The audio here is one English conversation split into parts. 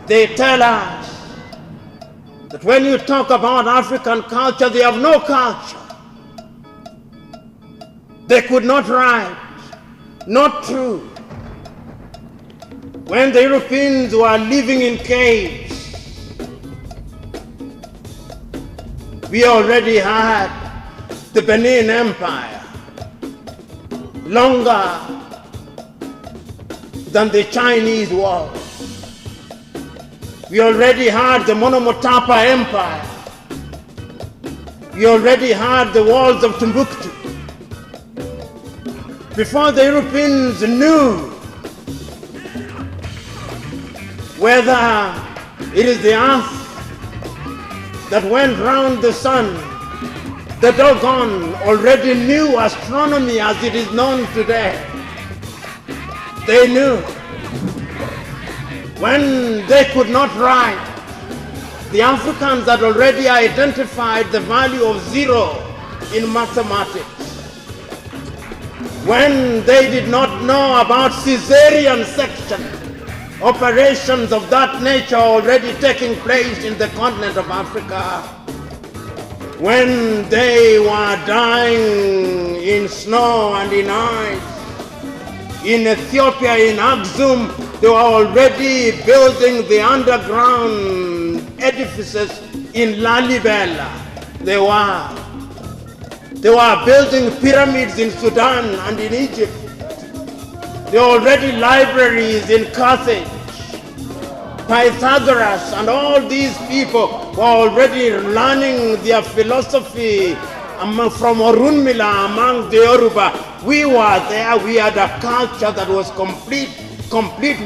They tell us that when you talk about African culture, they have no culture. They could not write. Not true. When the Europeans were living in caves, we already had the Benin Empire, longer than the Chinese was. We already had the Monomotapa Empire. We already had the walls of Timbuktu. Before the Europeans knew whether it is the earth that went round the sun, the Dogon already knew astronomy as it is known today. They knew. When they could not write, the Africans had already identified the value of zero in mathematics. When they did not know about Caesarean section, operations of that nature already taking place in the continent of Africa. When they were dying in snow and in ice, in Ethiopia, in Axum, they were already building the underground edifices in Lalibela. They were building pyramids in Sudan and in Egypt. There were already libraries in Carthage. Pythagoras and all these people were already learning their philosophy from Orunmila among the Yoruba. We were there. We had a culture that was complete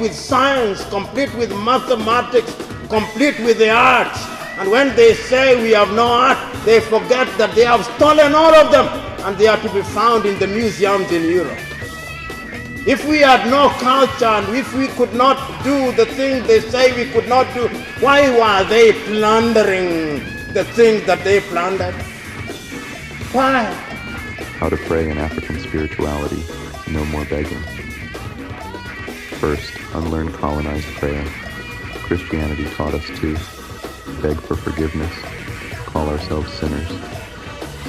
with science, complete with mathematics, complete with the arts. And when they say we have no art, they forget that they have stolen all of them and they are to be found in the museums in Europe. If we had no culture and if we could not do the things they say we could not do, why were they plundering the things that they plundered? Why? How to pray in African spirituality, no more begging. First, unlearn colonized prayer. Christianity taught us to beg for forgiveness, call ourselves sinners,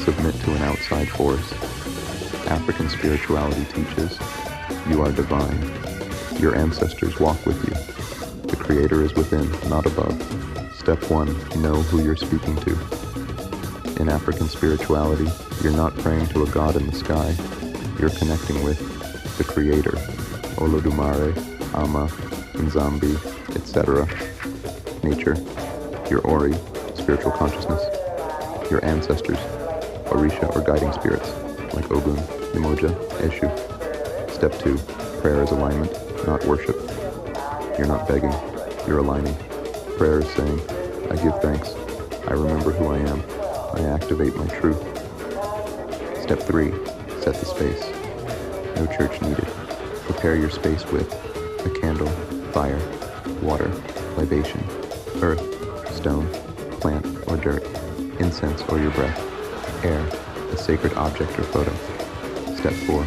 submit to an outside force. African spirituality teaches, you are divine. Your ancestors walk with you. The Creator is within, not above. Step 1, know who you're speaking to. In African spirituality, you're not praying to a god in the sky. You're connecting with the Creator, Olodumare, Ama, Nzambi, etc. Nature, your Ori, spiritual consciousness, your ancestors, Orisha or guiding spirits, like Ogun, Imoja, Eshu. Step 2, prayer is alignment, not worship. You're not begging, you're aligning. Prayer is saying, I give thanks, I remember who I am, I activate my truth. Step 3, set the space. No church needed. Prepare your space with a candle, fire, water, libation, earth, stone, plant or dirt, incense or your breath, air, a sacred object or photo. Step 4,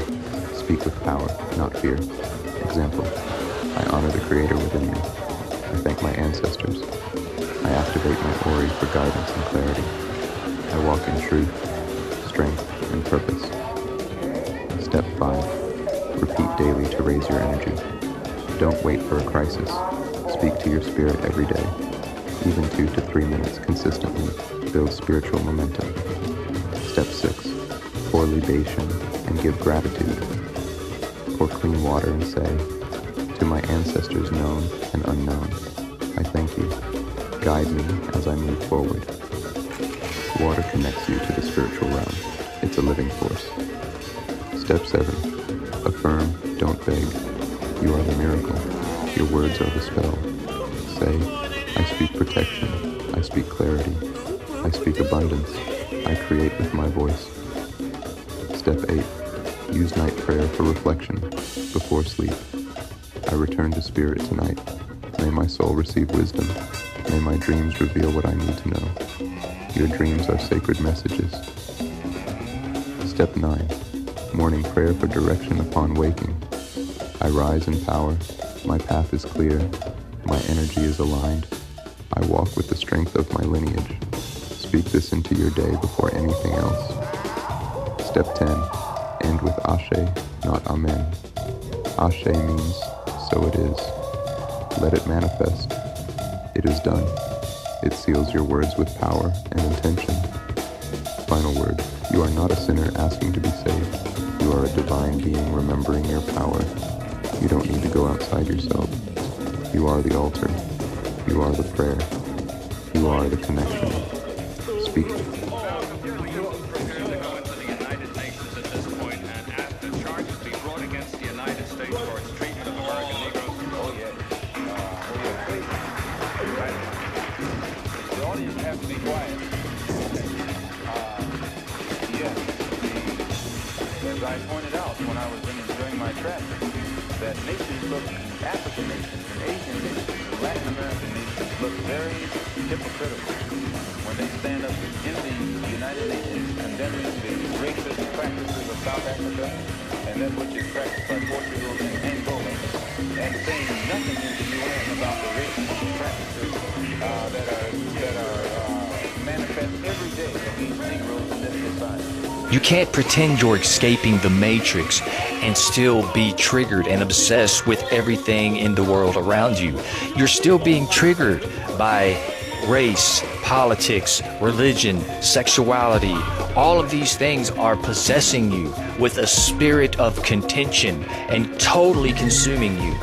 speak with power, not fear. Example, I honor the Creator within me. I thank my ancestors. I activate my Ori for guidance and clarity. I walk in truth, strength, and purpose. Step 5, repeat daily to raise your energy. Don't wait for a crisis. Speak to your spirit every day. Even 2 to 3 minutes consistently builds spiritual momentum. Step 6, pour libation and give gratitude. Pour clean water and say, to my ancestors known and unknown, I thank you. Guide me as I move forward. Water connects you to the spiritual realm. It's a living force. Step 7, affirm, don't beg. You are the miracle. Your words are the spell. Say, I speak protection. I speak clarity. I speak abundance. I create with my voice. Step 8, use night prayer for reflection before sleep. I return to spirit tonight. May my soul receive wisdom. May my dreams reveal what I need to know. Your dreams are sacred messages. Step 9, morning prayer for direction upon waking. I rise in power. My path is clear. My energy is aligned. I walk with the strength of my lineage. Speak this into your day before anything else. Step 10. End with Ashe, not Amen. Ashe means, so it is. Let it manifest. It is done. It seals your words with power and intention. Final word. You are not a sinner asking to be saved. You are a divine being remembering your power. You don't need to go outside yourself. You are the altar. You are the prayer. You are the connection. Speak. As I pointed out when I was during my trek, that nations look, African nations and Asian nations and Latin American nations look very hypocritical when they stand up in the United Nations condemning the racist practices of South Africa and that which is practiced by Portugal and Angola, and saying nothing in the UN about the racist practices that are manifest every day against Negroes in this society. You can't pretend you're escaping the matrix and still be triggered and obsessed with everything in the world around you. You're still being triggered by race, politics, religion, sexuality. All of these things are possessing you with a spirit of contention and totally consuming you.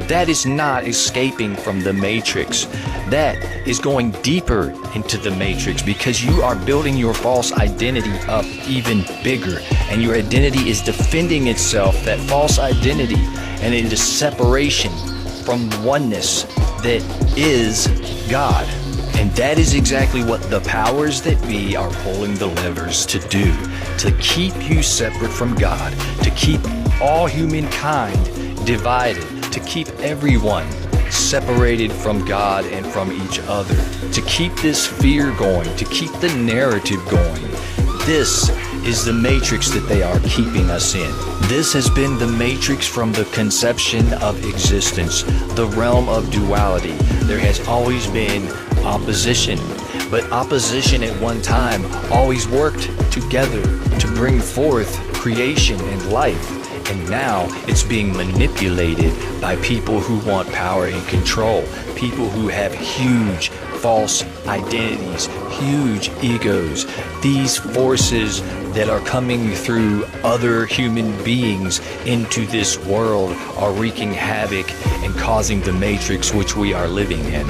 That is not escaping from the matrix. That is going deeper into the matrix because you are building your false identity up even bigger, and your identity is defending itself, that false identity, and it is separation from oneness that is God. And that is exactly what the powers that be are pulling the levers to do, to keep you separate from God, to keep all humankind divided, to keep everyone separated from God and from each other, to keep this fear going, to keep the narrative going. This is the matrix that they are keeping us in. This has been the matrix from the conception of existence, the realm of duality. There has always been opposition, but opposition at one time always worked together to bring forth creation and life. And now it's being manipulated by people who want power and control, people who have huge false identities, huge egos. These forces that are coming through other human beings into this world are wreaking havoc and causing the matrix which we are living in.